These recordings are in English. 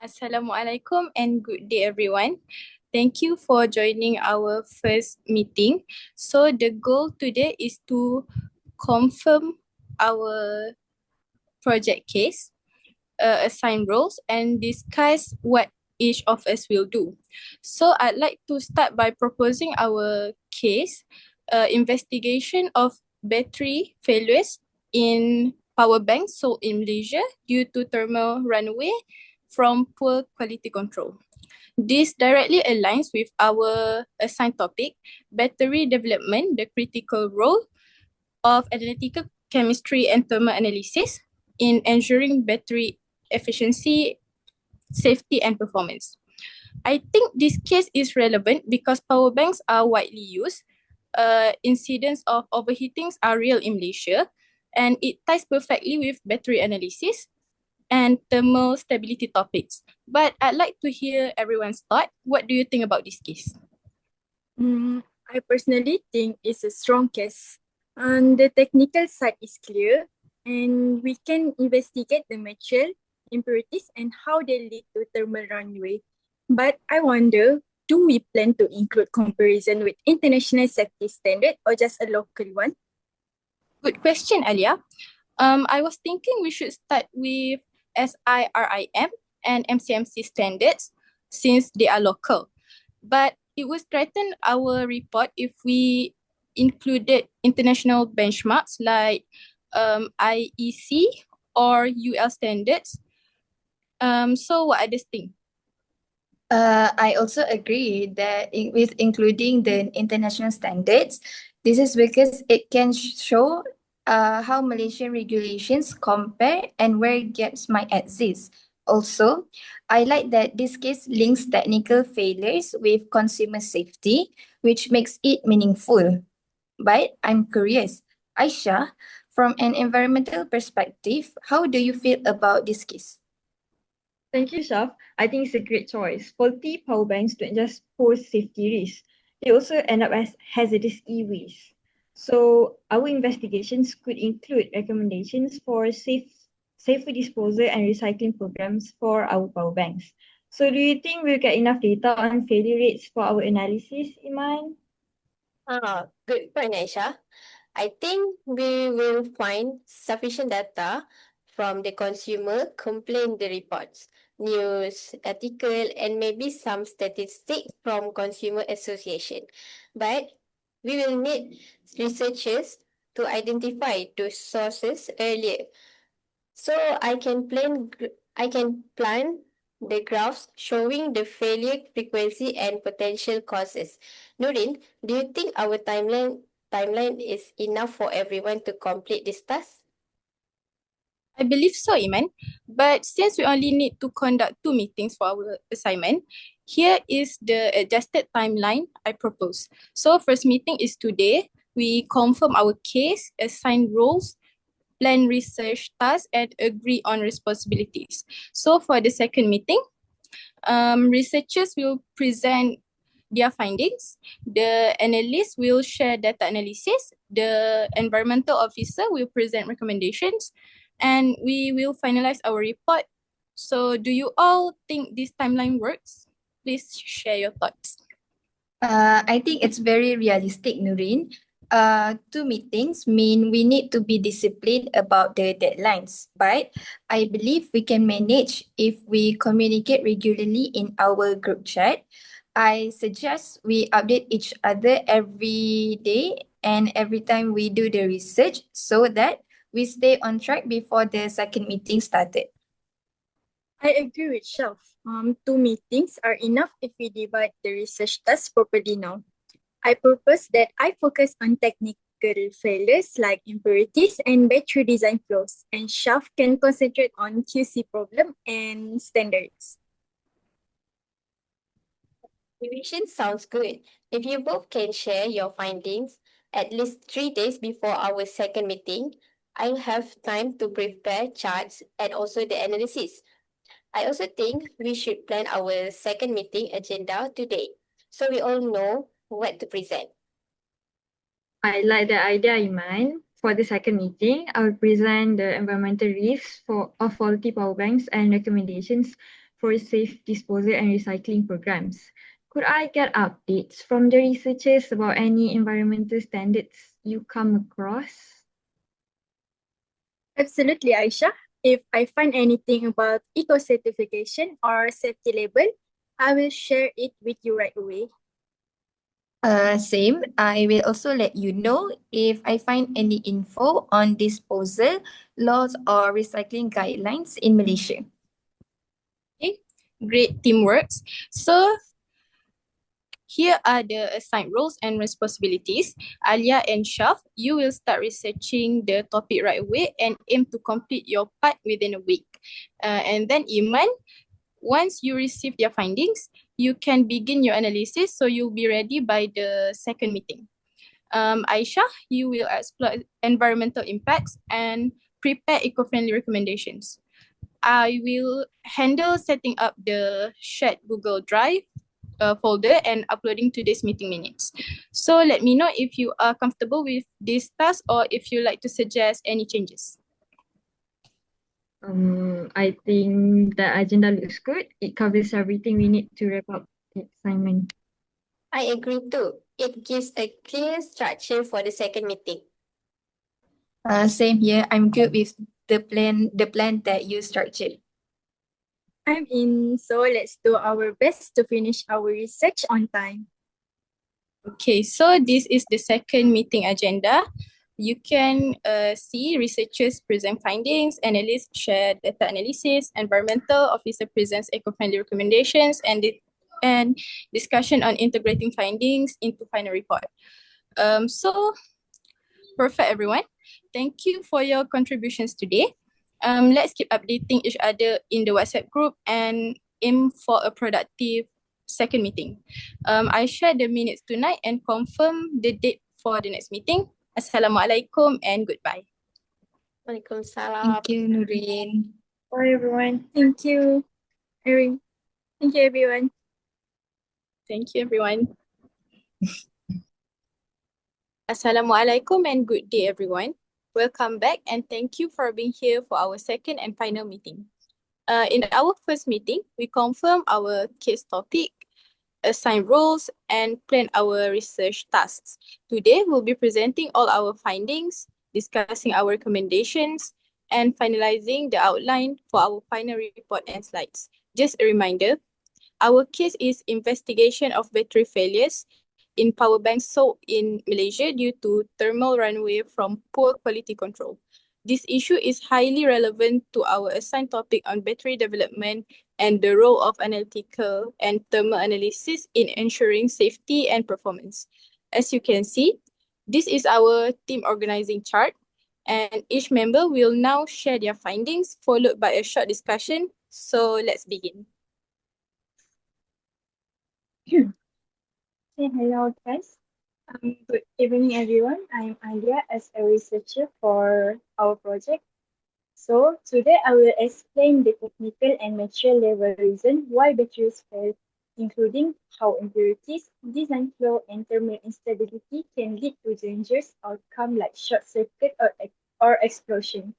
Assalamualaikum and good day everyone. Thank you for joining our first meeting. So the goal today is to confirm our project case, assign roles and discuss what each of us will do. So I'd like to start by proposing our case, investigation of battery failures in power banks sold in Malaysia due to thermal runaway from poor quality control. This directly aligns with our assigned topic, battery development, the critical role of analytical chemistry and thermal analysis in ensuring battery efficiency, safety, and performance. I think this case is relevant because power banks are widely used. Incidents of overheatings are real in Malaysia, and it ties perfectly with battery analysis and thermal stability topics. But I'd like to hear everyone's thought. What do you think about this case? I personally think it's a strong case. The technical side is clear, and we can investigate the material impurities and how they lead to thermal runaway. But I wonder, do we plan to include comparison with international safety standard or just a local one? Good question, Alia. I was thinking we should start with SIRIM and MCMC standards since they are local. But it would strengthen our report if we included international benchmarks like IEC or UL standards. So what others think? I also agree that with including the international standards, this is because it can show how Malaysian regulations compare and where gaps might exist. Also, I like that this case links technical failures with consumer safety, which makes it meaningful. But I'm curious, Aisha, from an environmental perspective, how do you feel about this case? Thank you, Shaf. I think it's a great choice. Faulty power banks don't just pose safety risks, they also end up as hazardous e-waste. So our investigations could include recommendations for safer disposal and recycling programs for our power banks. So do you think we'll get enough data on failure rates for our analysis, Iman? Good point, Aisha. I think we will find sufficient data from the consumer complaint the reports, news, article, and maybe some statistics from consumer association. But we will need researchers to identify those sources earlier. So I can plan the graphs showing the failure frequency and potential causes. Nurin, do you think our timeline is enough for everyone to complete this task? I believe so, Iman. But since we only need to conduct 2 meetings for our assignment, here is the adjusted timeline I propose. So first meeting is today. We confirm our case, assign roles, plan research tasks, and agree on responsibilities. So for the second meeting, researchers will present their findings. The analyst will share data analysis. The environmental officer will present recommendations, and we will finalize our report. So do you all think this timeline works? Please share your thoughts. I think it's very realistic, Nurin. 2 meetings mean we need to be disciplined about the deadlines, but I believe we can manage if we communicate regularly in our group chat. I suggest we update each other every day and every time we do the research so that we stay on track before the second meeting started. I agree with Shaf. 2 meetings are enough if we divide the research task properly now. I propose that I focus on technical failures like impurities and battery design flaws, and Shaf can concentrate on QC problem and standards. Division sounds good. If you both can share your findings at least 3 days before our second meeting, I'll have time to prepare charts and also the analysis. I also think we should plan our second meeting agenda today so we all know what to present. I like the idea, Iman. For the second meeting, I will present the environmental risks of faulty power banks and recommendations for safe disposal and recycling programs. Could I get updates from the researchers about any environmental standards you come across? Absolutely, Aisha. If I find anything about eco-certification or safety label, I will share it with you right away. Same. I will also let you know if I find any info on disposal laws or recycling guidelines in Malaysia. Okay, great teamwork. So here are the assigned roles and responsibilities. Alia and Shaf, you will start researching the topic right away and aim to complete your part within a week. And then Iman, once you receive your findings, you can begin your analysis so you'll be ready by the second meeting. Aisha, you will explore environmental impacts and prepare eco-friendly recommendations. I will handle setting up the shared Google Drive folder and uploading today's meeting minutes. So let me know if you are comfortable with this task or if you like to suggest any changes. I think the agenda looks good. It covers everything we need to wrap up the assignment. I agree too. It gives a clear structure for the second meeting. Same here. I'm good with the plan that you structured. I'm in, so let's do our best to finish our research on time. Okay, so this is the second meeting agenda. You can see researchers present findings, analysts share data analysis, environmental officer presents eco-friendly recommendations, and discussion on integrating findings into final report. So perfect, everyone. Thank you for your contributions today. Let's keep updating each other in the WhatsApp group and aim for a productive second meeting. I share the minutes tonight and confirm the date for the next meeting. Assalamualaikum and goodbye. Waalaikumsalam. Thank you, Nurin. Bye, everyone. Thank you, Erin. Thank you, everyone. Thank you, everyone. Assalamualaikum and good day, everyone. Welcome back and thank you for being here for our second and final meeting. In our first meeting, we confirm our case topic, assign roles, and plan our research tasks. Today, we'll be presenting all our findings, discussing our recommendations, and finalizing the outline for our final report and slides. Just a reminder, our case is investigation of battery failures in power banks sold in Malaysia due to thermal runaway from poor quality control. This issue is highly relevant to our assigned topic on battery development and the role of analytical and thermal analysis in ensuring safety and performance. As you can see, this is our team organizing chart, and each member will now share their findings, followed by a short discussion. So let's begin. Hello, guys. Good evening, everyone. I'm Alia as a researcher for our project. So today I will explain the technical and material level reason why batteries fail, including how impurities, design flaw, and thermal instability can lead to dangerous outcome like short circuit or explosion.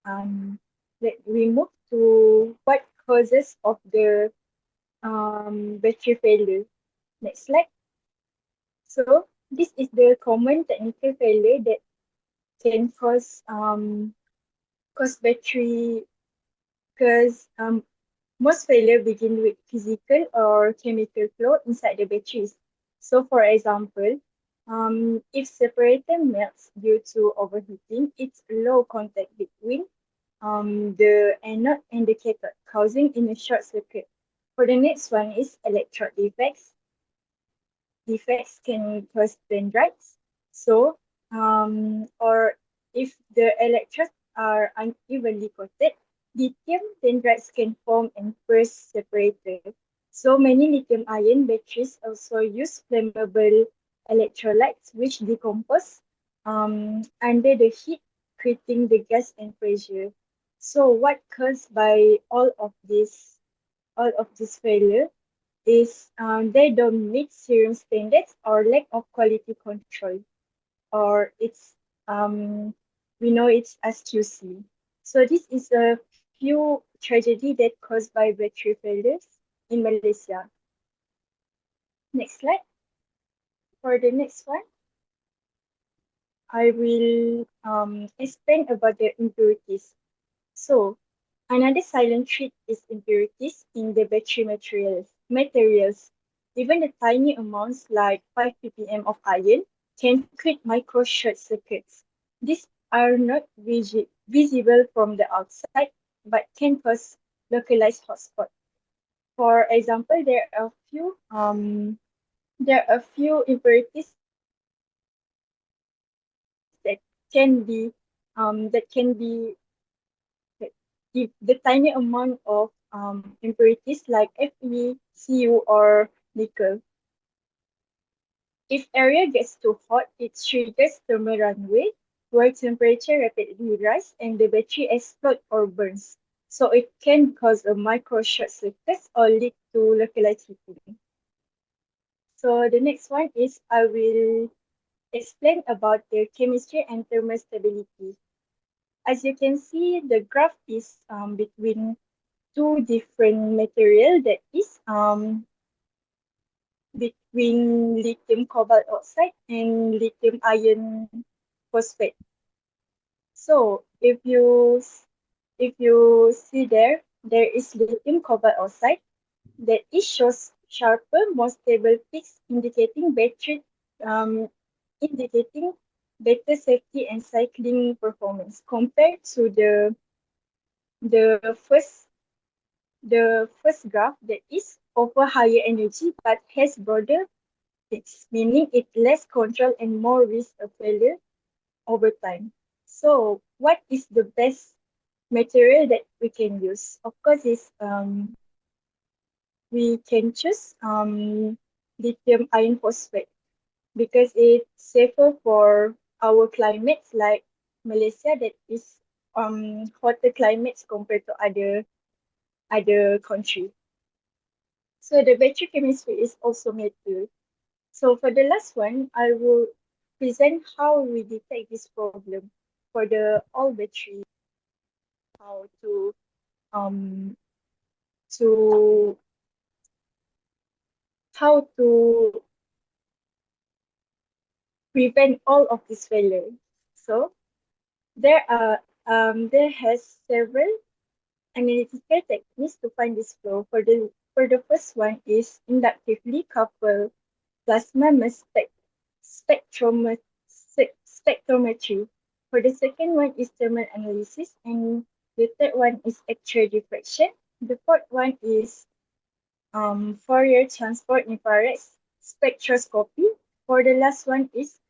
Let we move to what causes of the battery failure. Next slide. So this is the common technical failure that can cause battery, because most failure begin with physical or chemical flaw inside the batteries. So for example, if separator melts due to overheating, it's low contact between the anode and the cathode, causing in a short circuit. For the next one is electrode defects. Defects can cause dendrites. So, or if the electrodes are unevenly coated, lithium dendrites can form and burst separator. So many lithium-ion batteries also use flammable electrolytes which decompose under the heat, creating the gas and pressure. So what caused by all of this failure is they don't meet serum standards or lack of quality control, or we know it's SQC. So this is a tragedy that caused by battery failures in Malaysia. Next slide. For the next one, I will explain about the impurities. So, another silent threat is impurities in the battery materials. Even the tiny amounts like 5 ppm of iron can create micro short circuits. These are not visible from the outside but can cause localized hotspot. For example, there are few impurities that can be the tiny amount of impurities like Fe, Cu, or nickel. If area gets too hot, it triggers thermal runaway, where temperature rapidly rises and the battery explodes or burns. So it can cause a micro short circuit or lead to localized heating. So the next one is I will explain about the chemistry and thermal stability. As you can see, the graph is between two different material, that is between lithium cobalt oxide and lithium iron phosphate. So if you see there is lithium cobalt oxide that it shows sharper, more stable peaks, um, indicating better safety and cycling performance compared to the first the first graph that is offer higher energy but has broader peaks, meaning it less control and more risk of failure over time. So what is the best material that we can use? Of course, is we can choose lithium iron phosphate because it's safer for our climates like Malaysia, that is hotter climates compared to other country. So the battery chemistry is also metal. So for the last one, I will present how we detect this problem for the all battery, how um to how to prevent all of this failure. So there has several analytical techniques to find this flow. For the first one is inductively couple plasma mass spectrometry. For the second one is thermal analysis, and the third one is X-ray diffraction. The fourth one is Fourier transport infrared spectroscopy. For the last one is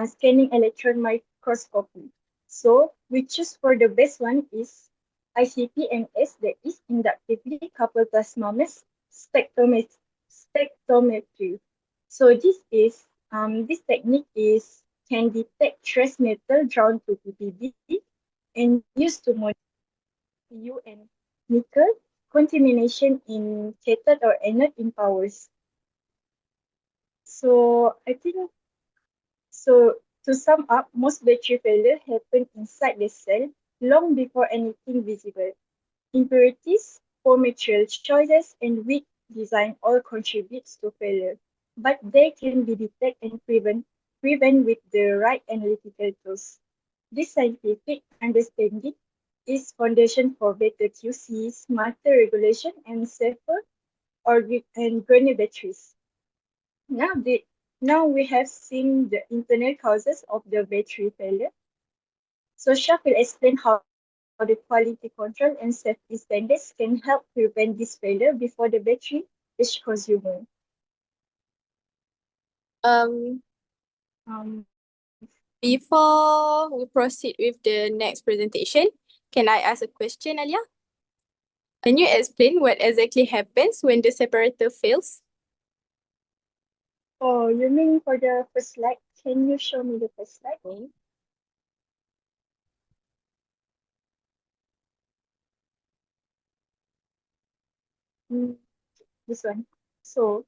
scanning electron microscopy. So we choose for the best one is ICP-MS, that is inductively coupled plasma mass spectrometry. So this technique is can detect trace metal drawn to PPB and used to monitor Cu and nickel contamination in cathode or anode in powers. So I think so to sum up, most battery failure happen inside the cell long before anything visible. Impurities, poor material choices, and weak design all contributes to failure, but they can be detected and prevent with the right analytical tools. This scientific understanding is foundation for better QC, smarter regulation, and safer orbit and greener batteries. Now, now we have seen the internal causes of the battery failure. So Shaf will explain how the quality control and safety standards can help prevent this failure before the battery reach consumer. Um, Um, Before we proceed with the next presentation, can I ask a question, Alia? Can you explain what exactly happens when the separator fails? oh, you mean for the first slide? Can you show me the first slide? Okay. Mm, this one. So,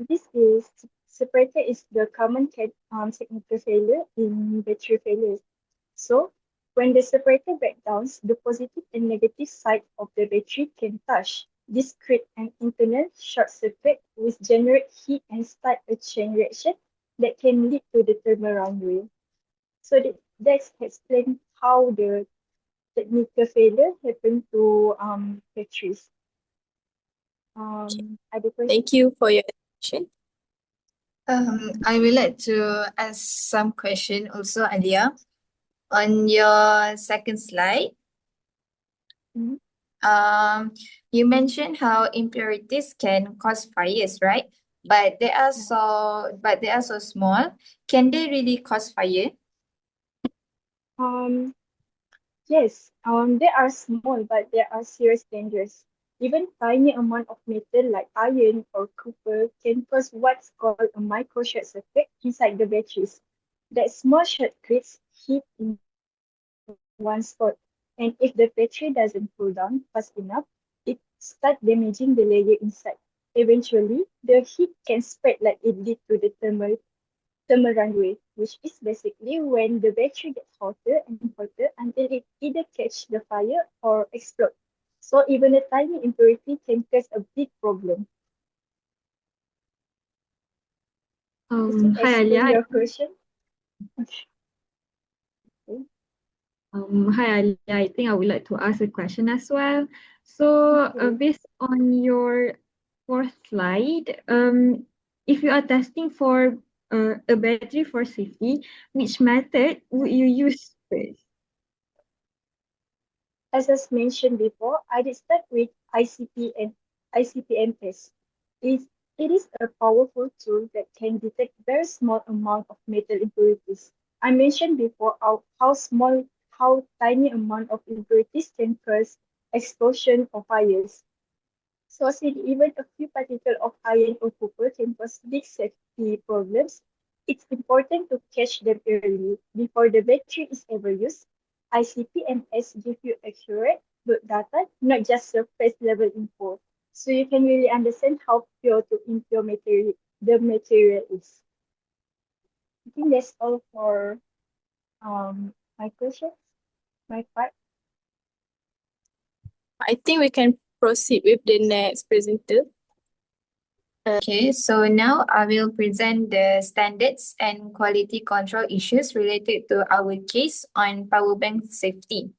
this is separator is the common technical failure in battery failures. So, When the separator breakdowns, the positive and negative side of the battery can touch. This creates an internal short circuit which generates heat and start a chain reaction that can lead to the thermal runaway. So that's explain how the technical failure happen to batteries. Other question? Thank you for your attention. I would like to ask some question also, Alia. On your second slide, Mhm. you mentioned how impurities can cause fires, right? But they are so small. Can they really cause fire? Um, yes, they are small, but they are serious dangers. Even tiny amount of metal like iron or copper can cause what's called a micro short circuit inside the batteries. That small short creates heat in one spot, and if the battery doesn't cool down fast enough, it start damaging the layer inside. Eventually, the heat can spread like it lead to the thermal runaway, which is basically when the battery gets hotter and hotter until it either catch the fire or explode. So even a tiny impurity can cause a big problem. Does it Hi Alia. explain your question? Okay. Hi Alia. I think I would like to ask a question as well. So, Okay. based on your fourth slide, if you are testing for a battery for safety, which method would you use first? As I mentioned before, I did start with ICP and ICPM test. It, it is a powerful tool that can detect very small amount of metal impurities. I mentioned before how tiny amount of impurities can cause explosion or fires. So since even a few particles of iron or copper can cause big safety problems, it's important to catch them early before the battery is ever used. ICP-MS give you accurate good data, not just surface level info. So you can really understand how pure to impure the material is. I think that's all for my questions, my part. I think we can proceed with the next presenter. Okay, so now I will present the standards and quality control issues related to our case on power bank safety.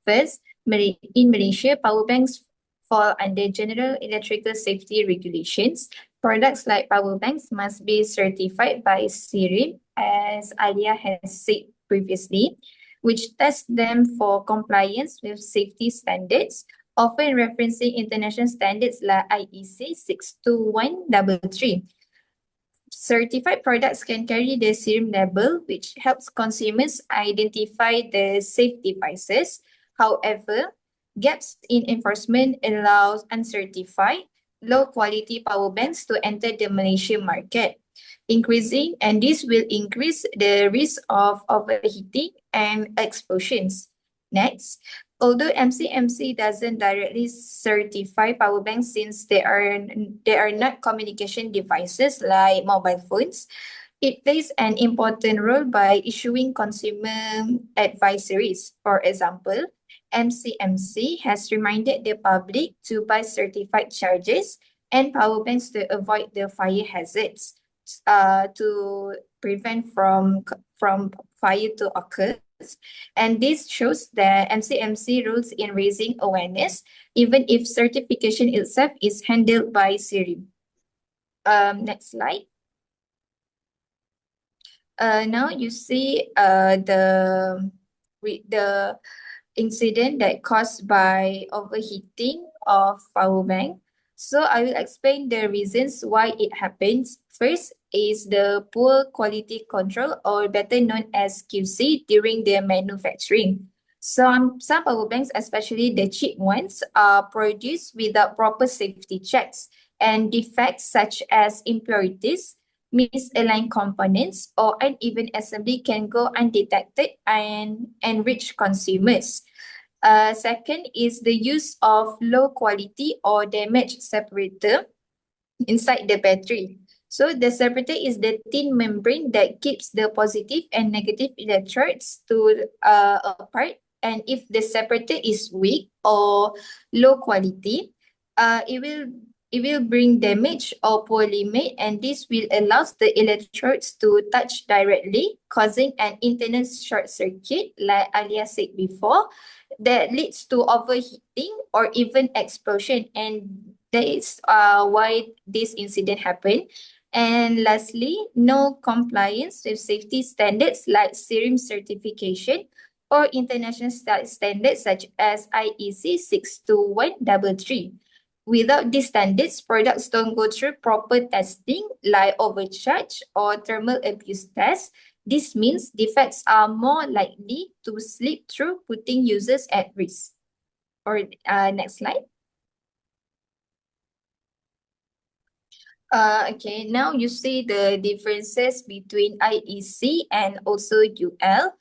First, in Malaysia, power banks fall under general electrical safety regulations. Products like power banks must be certified by SIRIM, as Alia has said previously, which tests them for compliance with safety standards, often referencing international standards like IEC 62133. Certified products can carry the SIRM label, which helps consumers identify the safe devices. However, gaps in enforcement allows uncertified, low-quality power banks to enter the Malaysian market, and this will increase the risk of overheating and explosions. Next, although MCMC doesn't directly certify power banks since they are not communication devices like mobile phones, it plays an important role by issuing consumer advisories. For example, MCMC has reminded the public to buy certified chargers and power banks to avoid the fire hazards, to prevent from fire to occur. And this shows that MCMC rules in raising awareness, even if certification itself is handled by SIRI. Next slide. Now you see the incident that caused by overheating of power bank. So I will explain the reasons why it happens. First is the poor quality control, or better known as QC, during their manufacturing. Some power banks, especially the cheap ones, are produced without proper safety checks, and defects such as impurities, misaligned components, or uneven assembly can go undetected and reach consumers. Second is the use of low quality or damaged separator inside the battery. So the separator is the thin membrane that keeps the positive and negative electrodes apart and if the separator is weak or low quality, it will bring damage or poorly made, and this will allow the electrodes to touch directly, causing an internal short circuit, like Alia said before, that leads to overheating or even explosion, and that is why this incident happened. And lastly, no compliance with safety standards like SIRIM certification or international standards such as IEC 62133. Without these standards, products don't go through proper testing like overcharge or thermal abuse tests. This means defects are more likely to slip through, putting users at risk. Or next slide. Okay, now you see the differences between IEC and also UL.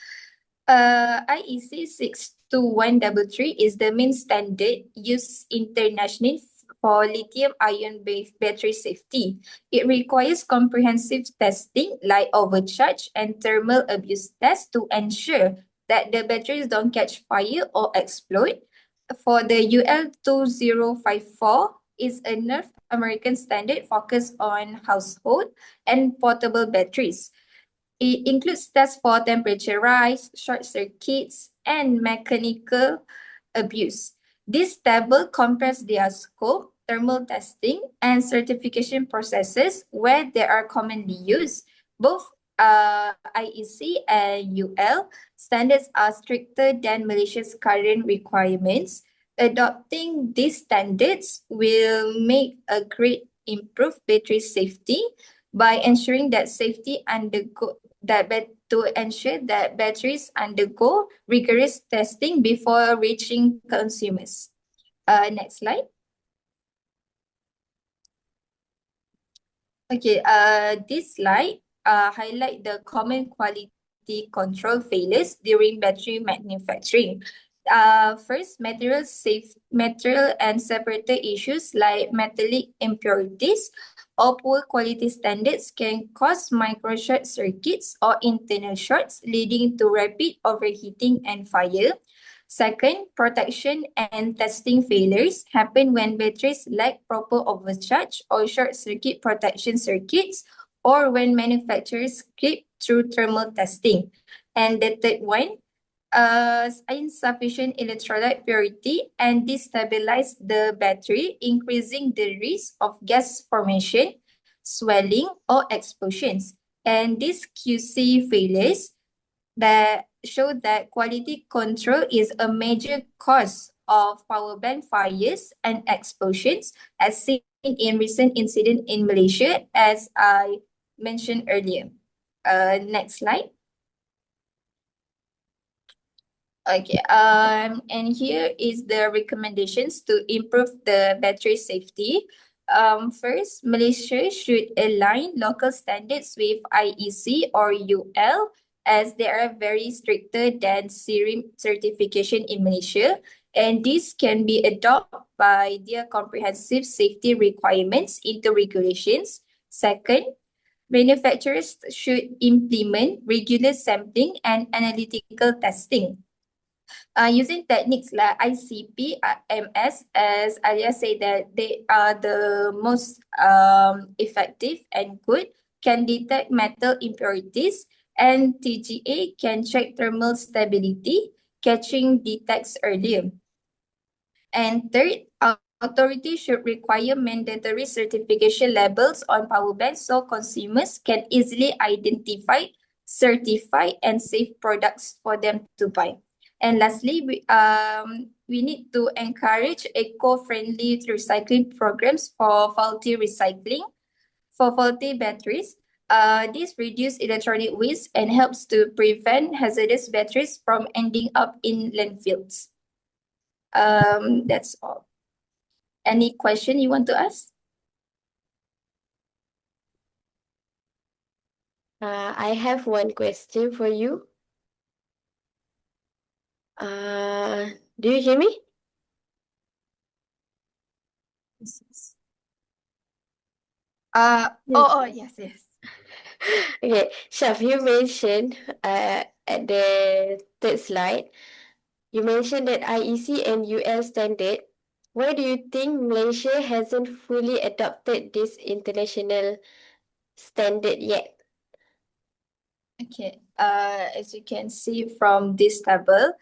IEC 62133 is the main standard used internationally for lithium-ion-based battery safety. It requires comprehensive testing like overcharge and thermal abuse tests to ensure that the batteries don't catch fire or explode. For the UL 2054 is a North American standard focused on household and portable batteries. It includes tests for temperature rise, short circuits, and mechanical abuse. This table compares their scope, thermal testing, and certification processes where they are commonly used. Both IEC and UL standards are stricter than Malaysia's current requirements. Adopting these standards will make a great improve battery safety by ensuring that to ensure that batteries undergo rigorous testing before reaching consumers. Next slide. Okay, this slide highlight the common quality control failures during battery manufacturing. First, material and separator issues like metallic impurities or poor quality standards can cause micro short circuits or internal shorts, leading to rapid overheating and fire. Second, protection and testing failures happen when batteries lack proper overcharge or short circuit protection circuits, or when manufacturers skip through thermal testing. And the third one, insufficient electrolyte purity and destabilize the battery, increasing the risk of gas formation, swelling, or explosions. And these QC failures that show that quality control is a major cause of power bank fires and explosions, as seen in recent incident in Malaysia, as I mentioned earlier. Next slide. Okay, and here is the recommendations to improve the battery safety. First, Malaysia should align local standards with IEC or UL, as they are very stricter than SIRIM certification in Malaysia, and this can be adopted by their comprehensive safety requirements into regulations. Second, manufacturers should implement regular sampling and analytical testing. Using techniques like ICP, MS, as Alia said, that they are the most effective and good, can detect metal impurities, and TGA can check thermal stability, catching defects earlier. And third, authorities should require mandatory certification labels on power banks so consumers can easily identify, certify, and safe products for them to buy. And lastly, we need to encourage eco-friendly recycling programs for faulty recycling. For faulty batteries, this reduces electronic waste and helps to prevent hazardous batteries from ending up in landfills. That's all. Any question you want to ask? I have one question for you. Do you hear me? Yes. Yes, yes. Okay, Shaf, you mentioned at the third slide You mentioned that IEC and UL standard. Why do you think Malaysia hasn't fully adopted this international standard yet? Okay, as you can see from this table,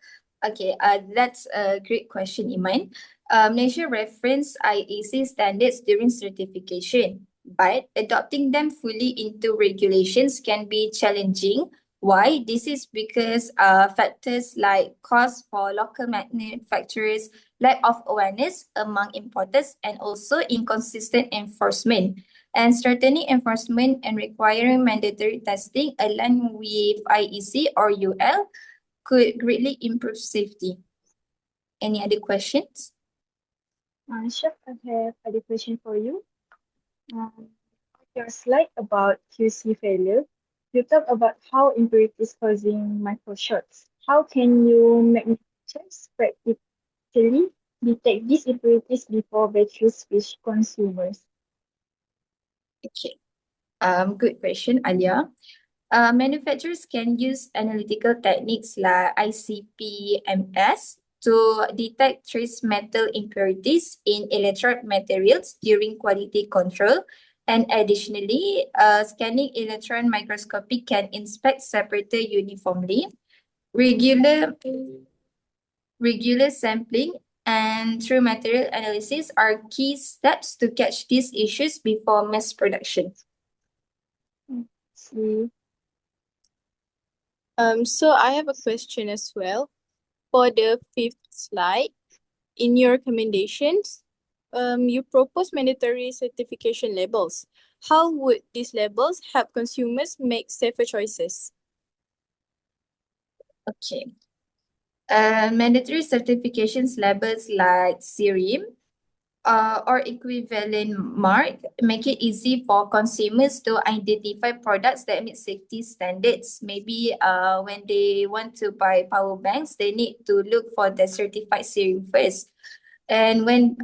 okay, that's a great question, Iman. Malaysia referenced IEC standards during certification, but adopting them fully into regulations can be challenging. Why? This is because factors like cost for local manufacturers, lack of awareness among importers, and also inconsistent enforcement. And strengthening enforcement and requiring mandatory testing aligned with IEC or UL could greatly improve safety. Any other questions? Chef, I have a question for you. Your slide about QC failure, you talk about how impurities causing microshots. How can you manufacturers practically detect these impurities before batteries reach consumers? Okay. Good question, Alia. Manufacturers can use analytical techniques like ICP-MS to detect trace metal impurities in electrode materials during quality control. And additionally, scanning electron microscopy can inspect separator uniformly. Regular sampling and through material analysis are key steps to catch these issues before mass production. See, So I have a question as well. For the fifth slide, in your recommendations, you propose mandatory certification labels. How would these labels help consumers make safer choices? Okay. Mandatory certifications labels like SIRIM or equivalent mark make it easy for consumers to identify products that meet safety standards. Maybe when they want to buy power banks, they need to look for the certified SIRIM first. And when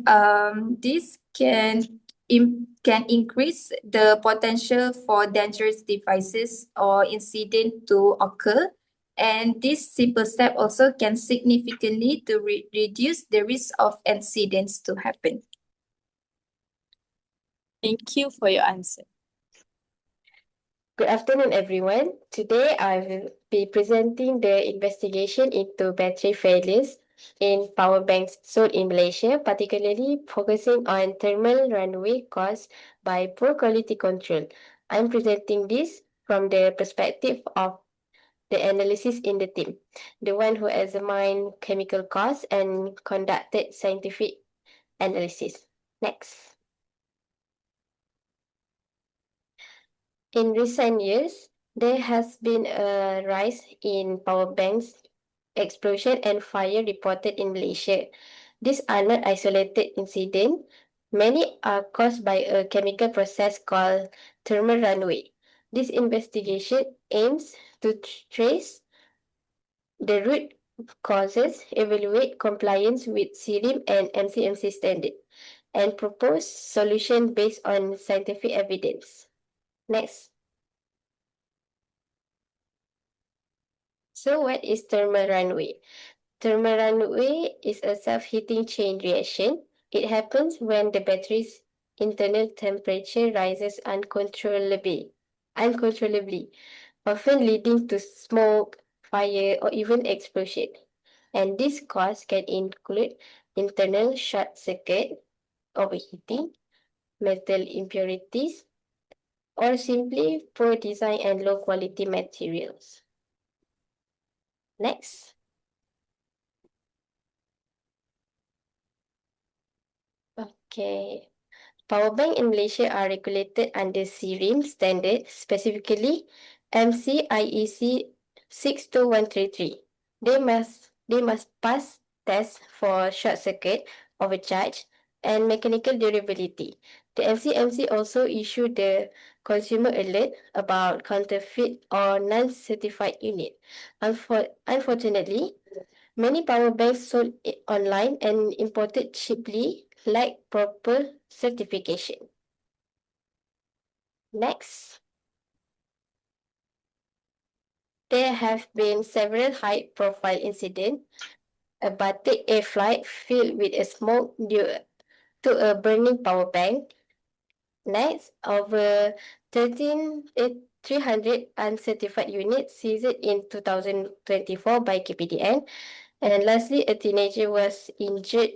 this can increase the potential for dangerous devices or incident to occur. And this simple step also can significantly to reduce the risk of incidents to happen. Thank you for your answer. Good afternoon, everyone. Today, I will be presenting the investigation into battery failures in power banks sold in Malaysia, particularly focusing on thermal runaway caused by poor quality control. I'm presenting this from the perspective of the analysis in the team, the one who examined chemical costs and conducted scientific analysis. Next. In recent years, there has been a rise in power banks explosion and fire reported in Malaysia. These are not isolated incidents. Many are caused by a chemical process called thermal runaway. This investigation aims to trace the root causes, evaluate compliance with CRIM and MCMC standard, and propose solution based on scientific evidence. Next. So what is thermal runaway? Thermal runaway is a self-heating chain reaction. It happens when the battery's internal temperature rises uncontrollably, often leading to smoke, fire, or even explosion. And this cause can include internal short circuit, overheating, metal impurities, or simply poor design and low quality materials. Next. Okay. Power bank in Malaysia are regulated under CRIM standard, specifically MCIEC 62133. They must pass tests for short circuit, overcharge, and mechanical durability. The MCMC also issued the consumer alert about counterfeit or non-certified unit. Unfortunately, many power banks sold online and imported cheaply lack proper certification. Next. There have been several high-profile incidents a batik air flight filled with a smoke due to a burning power bank. Next, over 300 uncertified units seized in 2024 by KPDN. And lastly, a teenager was injured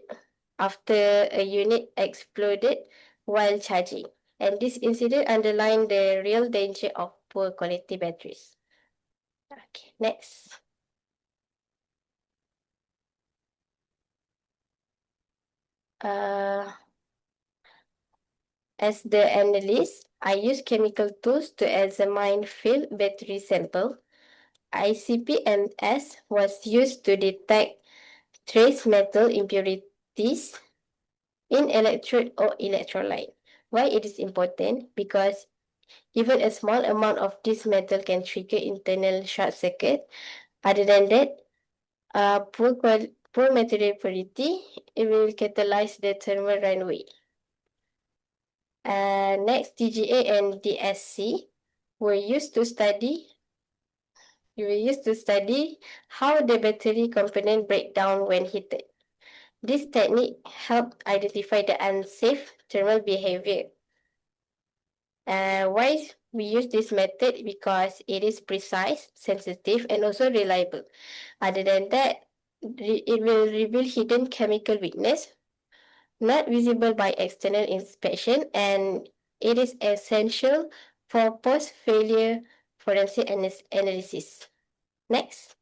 after a unit exploded while charging. And this incident underlined the real danger of poor quality batteries. Okay, next. Uh, as the analyst, I use chemical tools to examine field battery sample. ICP-MS was used to detect trace metal impurities in electrode or electrolyte. Why it is important? Because even a small amount of this metal can trigger internal short circuit. Other than that, poor material purity, it will catalyze the thermal runaway. Next, TGA and DSC were used to study how the battery component break down when heated. This technique helped identify the unsafe thermal behavior. Why we use this method? Because it is precise, sensitive, and also reliable. Other than that, it will reveal hidden chemical weakness, not visible by external inspection, and it is essential for post-failure forensic analysis. Next.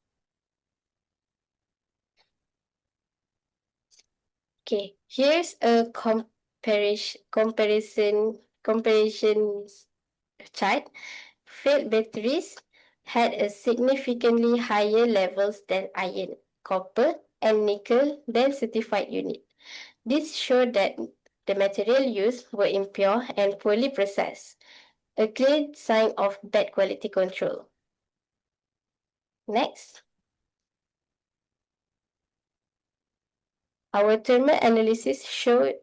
Okay, here's a comparison chart. Failed batteries had a significantly higher levels than iron, copper, and nickel than certified unit. This showed that the material used were impure and poorly processed, a clear sign of bad quality control. Next. Our thermal analysis showed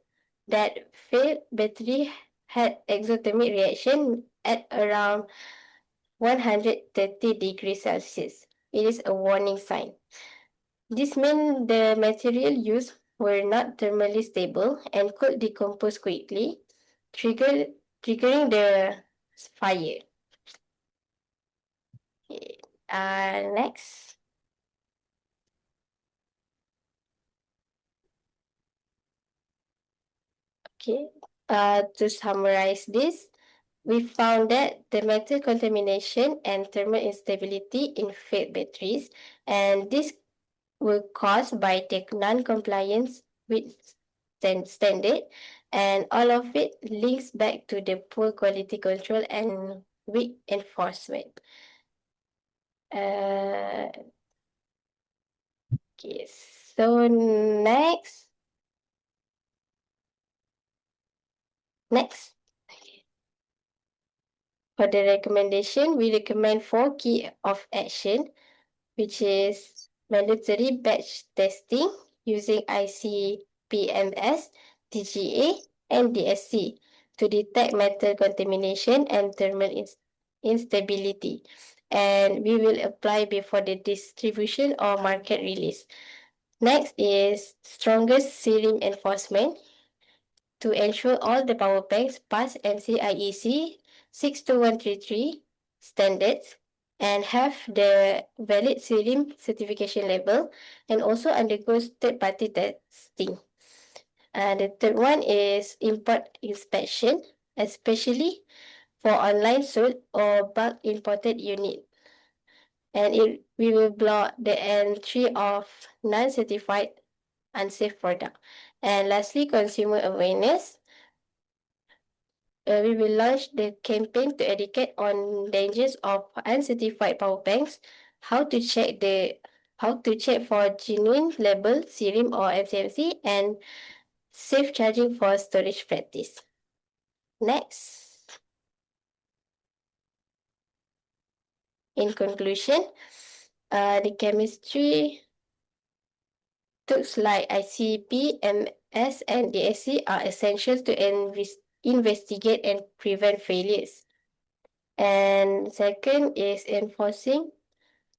that failed battery had exothermic reaction at around 130 degrees Celsius. It is a warning sign. This means the material used were not thermally stable and could decompose quickly, triggering the fire. Okay. Next. Okay. To summarize this, we found that the metal contamination and thermal instability in fake batteries, and this were caused by the non-compliance with standard, and all of it links back to the poor quality control and weak enforcement. Okay, so next. For the recommendation, we recommend 4 key of action, which is mandatory batch testing using ICP-MS, TGA, and DSC to detect metal contamination and thermal instability. And we will apply before the distribution or market release. Next is strongest serum enforcement to ensure all the power banks pass NCIEC 62133 standards and have the valid serum certification label and also undergoes third-party testing. The third one is import inspection, especially for online sold or bulk imported unit. And we will block the entry of non-certified unsafe product. And lastly, consumer awareness. We will launch the campaign to educate on dangers of uncertified power banks, how to check for genuine label, serum or MCMC, and safe charging for storage practice. Next. In conclusion, the chemistry tools like ICP, MS, and DSC are essential to investigate and prevent failures. And second is enforcing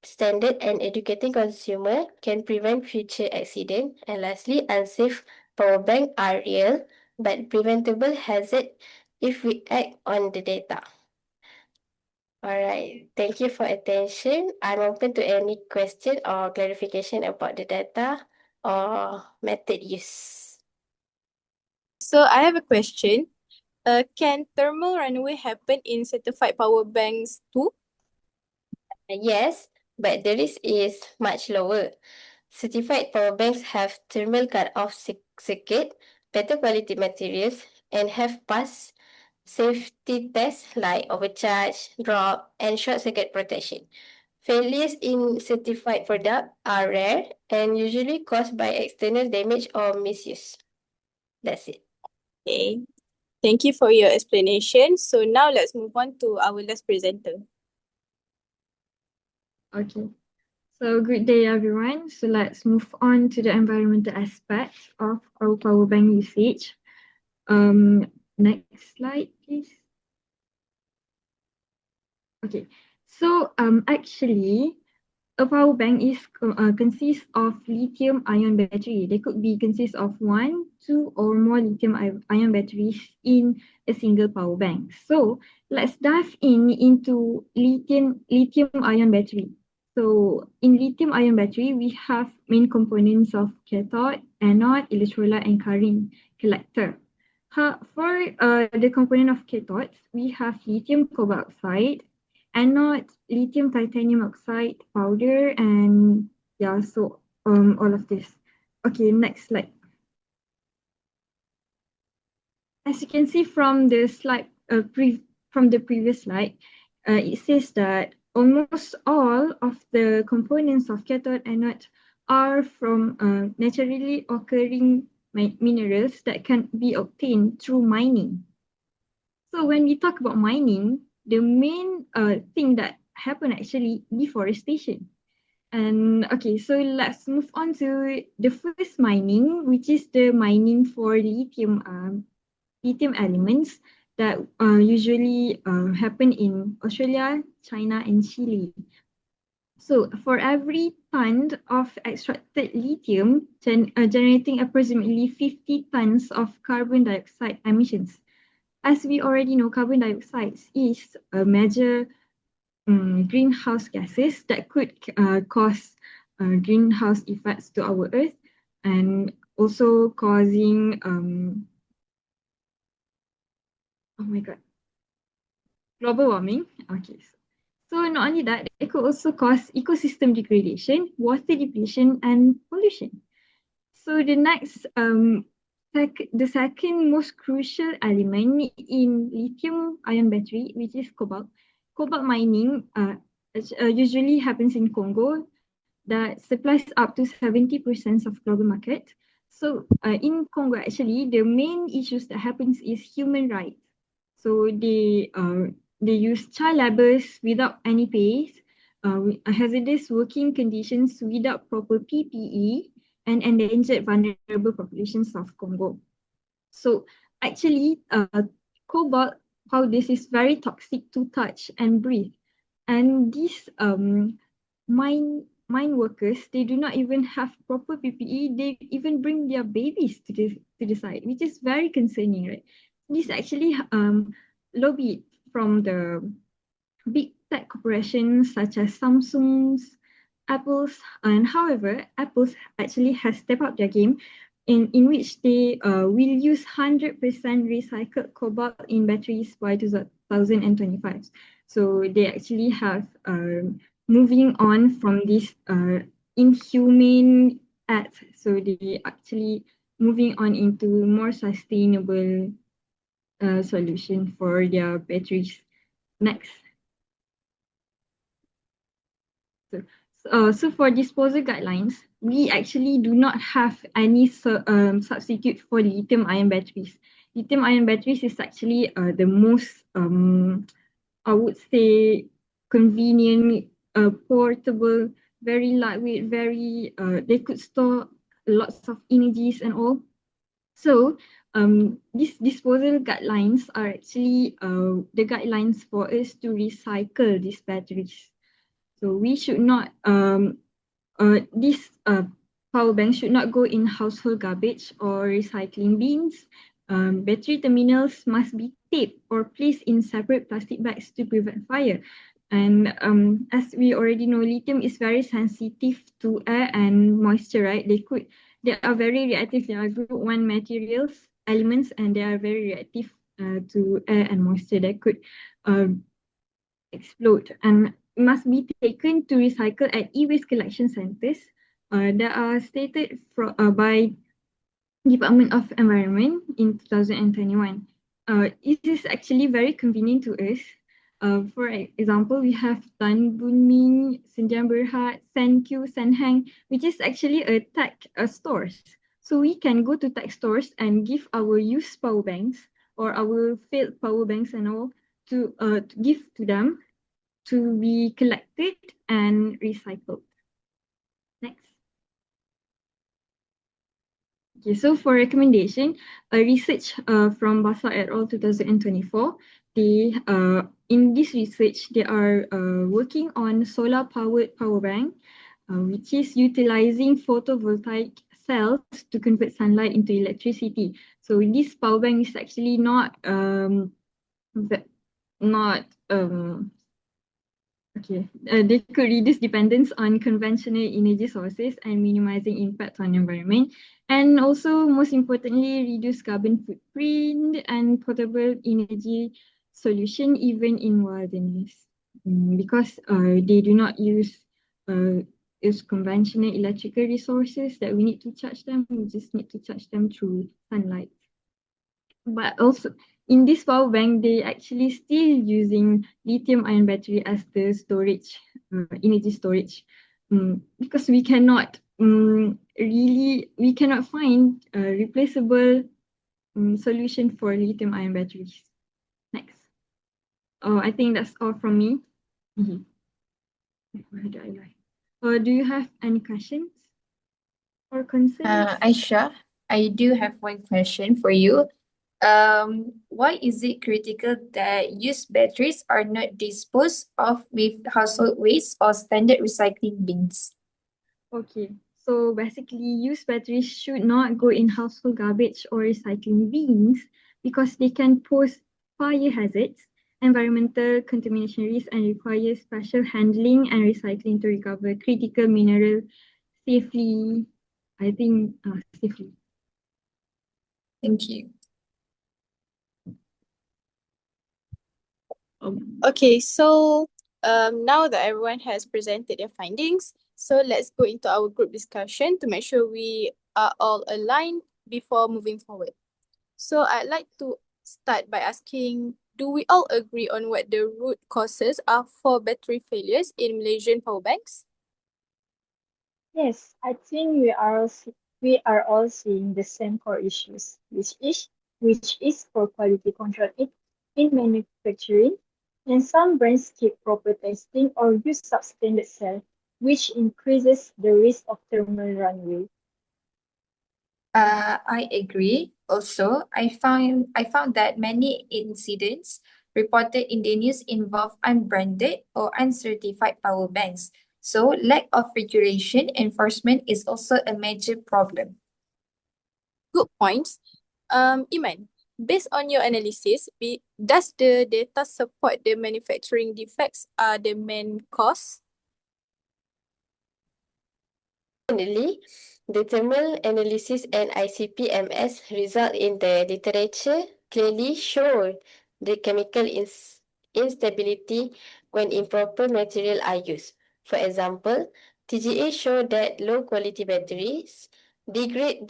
standard and educating consumer can prevent future accident. And lastly, unsafe power bank are real but preventable hazard if we act on the data. Alright, thank you for attention. I'm open to any question or clarification about the data or method use. So I have a question. Can thermal runaway happen in certified power banks too? Yes, but the risk is much lower. Certified power banks have thermal cut-off circuit, better quality materials, and have passed safety tests like overcharge, drop, and short circuit protection. Failures in certified product are rare and usually caused by external damage or misuse. That's it. Okay. Thank you for your explanation. So now let's move on to our last presenter. Okay. So good day, everyone. So let's move on to the environmental aspects of our power bank usage. Next slide, please. Okay. So actually, a power bank is consists of lithium-ion battery. They could be consist of one, two, or more lithium-ion batteries in a single power bank. So let's dive into lithium-ion battery. So in lithium-ion battery, we have main components of cathode, anode, electrolyte, and current collector. For the component of cathodes, we have lithium cobalt oxide, anode, lithium titanium oxide powder, and yeah, so all of this. Okay, next slide. As you can see from the slide, from the previous slide, it says that almost all of the components of cathode anode are from naturally occurring minerals that can be obtained through mining. So when we talk about mining, the main thing that happen actually deforestation. And okay, so let's move on to the first mining, which is the mining for lithium elements that usually happen in Australia, China, and Chile. So for every ton of extracted lithium, generating approximately 50 tons of carbon dioxide emissions. As we already know, carbon dioxide is a major greenhouse gases that could cause greenhouse effects to our earth, and also causing oh my god, global warming. Okay, so not only that, it could also cause ecosystem degradation, water depletion, and pollution. So the next the second most crucial element in lithium ion battery, which is cobalt. Cobalt mining usually happens in Congo, that supplies up to 70% of global market. So in Congo, actually, the main issues that happens is human rights. So they use child labors without any pay, hazardous working conditions without proper PPE, and endangered vulnerable populations of Congo. So actually, cobalt powders is very toxic to touch and breathe. And these mine workers, they do not even have proper PPE. They even bring their babies to the site, which is very concerning, right? This actually lobbied from the big tech corporations such as Samsung's, Apple's, and however, Apple's actually has stepped up their game in which they will use 100% recycled cobalt in batteries by 2025. So they actually have moving on from this inhumane act. So they actually moving on into more sustainable solution for their batteries. Next. So for disposal guidelines, we actually do not have any substitute for lithium-ion batteries. Lithium-ion batteries is actually the most, I would say, convenient, portable, very lightweight, very, they could store lots of energies and all. So these disposal guidelines are actually the guidelines for us to recycle these batteries. So we should not these power banks should not go in household garbage or recycling bins. Battery terminals must be taped or placed in separate plastic bags to prevent fire. And as we already know, lithium is very sensitive to air and moisture, right? They are very reactive. They are group 1 materials, elements, and they are very reactive to air and moisture that could explode and must be taken to recycle at e-waste collection centers that are stated by Department of Environment in 2021. It is actually very convenient to us. For example, we have Tan Boon Min, Senjang Berhad, Senq, Senhang, which is actually a tech stores. So we can go to tech stores and give our used power banks or our failed power banks and all to give to them to be collected and recycled. Next. Okay, so for recommendation, a research from Basa et al. 2024, in this research, they are working on solar powered power bank, which is utilizing photovoltaic cells to convert sunlight into electricity. So this power bank is actually not Okay, they could reduce dependence on conventional energy sources and minimizing impact on environment. And also, most importantly, reduce carbon footprint and portable energy solution even in wilderness. Because they do not use conventional electrical resources that we need to charge them. We just need to charge them through sunlight. But also in this power bank, they actually still using lithium ion battery as the storage, energy storage, because we cannot find a replaceable solution for lithium ion batteries. Next. Oh, I think that's all from me. Where do I lie? Do you have any questions or concerns? Aisha, I do have one question for you. Why is it critical that used batteries are not disposed of with household waste or standard recycling bins? Okay, so basically used batteries should not go in household garbage or recycling bins because they can pose fire hazards, environmental contamination risks, and require special handling and recycling to recover critical mineral safely. I think safely. Thank you. Okay, so now that everyone has presented their findings, so let's go into our group discussion to make sure we are all aligned before moving forward. So I'd like to start by asking, do we all agree on what the root causes are for battery failures in Malaysian power banks? Yes, I think we are all seeing the same core issues, which is for quality control in manufacturing, and some brands skip proper testing or use substandard cell, which increases the risk of thermal runaway. I agree. Also, I found that many incidents reported in the news involve unbranded or uncertified power banks. So lack of regulation enforcement is also a major problem. Good points. Iman, based on your analysis, does the data support the manufacturing defects are the main cause? Finally, the thermal analysis and ICP-MS result in the literature clearly show the chemical instability when improper material are used. For example, TGA showed that low quality batteries degrade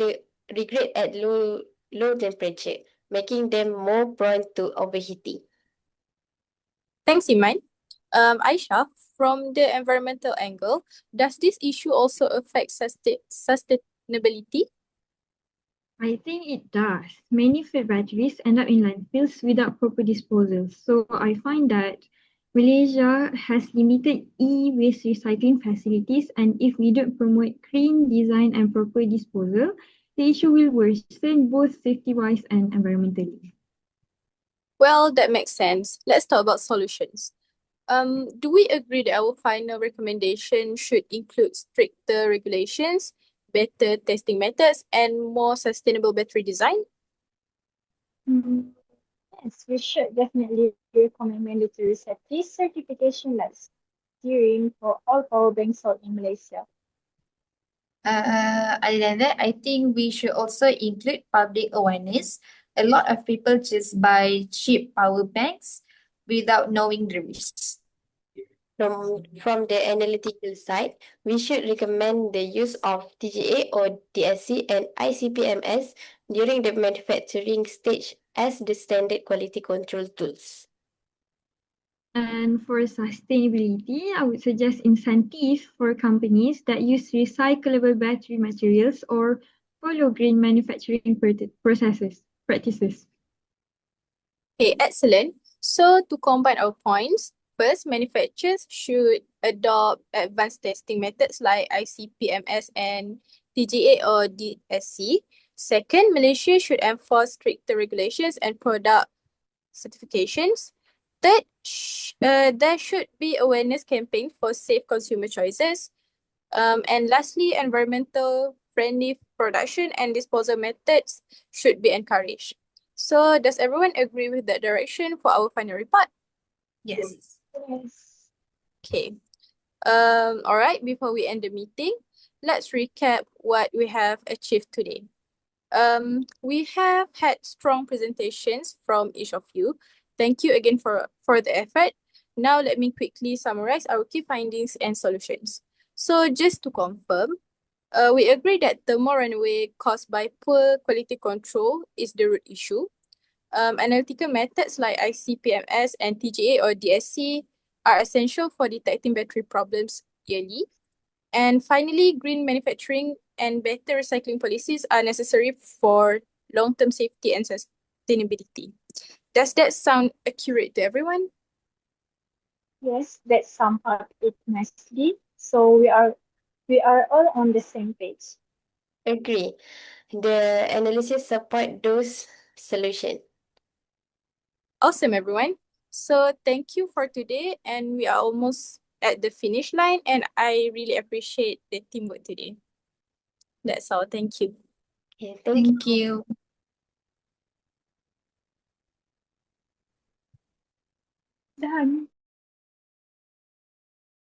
at low temperature, making them more prone to overheating. Thanks, Iman. Aisha, from the environmental angle, does this issue also affect sustainability? I think it does. Many fake batteries end up in landfills without proper disposal. So I find that Malaysia has limited e-waste recycling facilities, and if we don't promote clean design and proper disposal, the issue will worsen both safety-wise and environmentally. Well, that makes sense. Let's talk about solutions. Do we agree that our final recommendation should include stricter regulations, better testing methods, and more sustainable battery design? Mm, yes, we should definitely recommend mandatory safety certification like steering for all power banks sold in Malaysia. Other than that, I think we should also include public awareness. A lot of people just buy cheap power banks without knowing the risks. From the analytical side, we should recommend the use of TGA or DSC and ICP-MS during the manufacturing stage as the standard quality control tools. And for sustainability, I would suggest incentives for companies that use recyclable battery materials or follow green manufacturing practices. Okay, excellent. So to combine our points, first, manufacturers should adopt advanced testing methods like ICP-MS and TGA or DSC. Second, Malaysia should enforce stricter regulations and product certifications. Third, there should be awareness campaign for safe consumer choices. And lastly, environmental friendly production and disposal methods should be encouraged. So does everyone agree with that direction for our final report? Yes. Yes. Okay. All right, before we end the meeting, let's recap what we have achieved today. We have had strong presentations from each of you. Thank you again for the effort. Now let me quickly summarize our key findings and solutions. So just to confirm, we agree that thermal runaway caused by poor quality control is the root issue. Analytical methods like ICP-MS and TGA or DSC are essential for detecting battery problems early. And finally, green manufacturing and better recycling policies are necessary for long-term safety and sustainability. Does that sound accurate to everyone? Yes, that sums up it nicely. So we are all on the same page. Agree. The analysis support those solutions. Awesome, everyone. So thank you for today, and we are almost at the finish line, and I really appreciate the teamwork today. That's all. Thank you. Okay, thank you. Thank you. Done.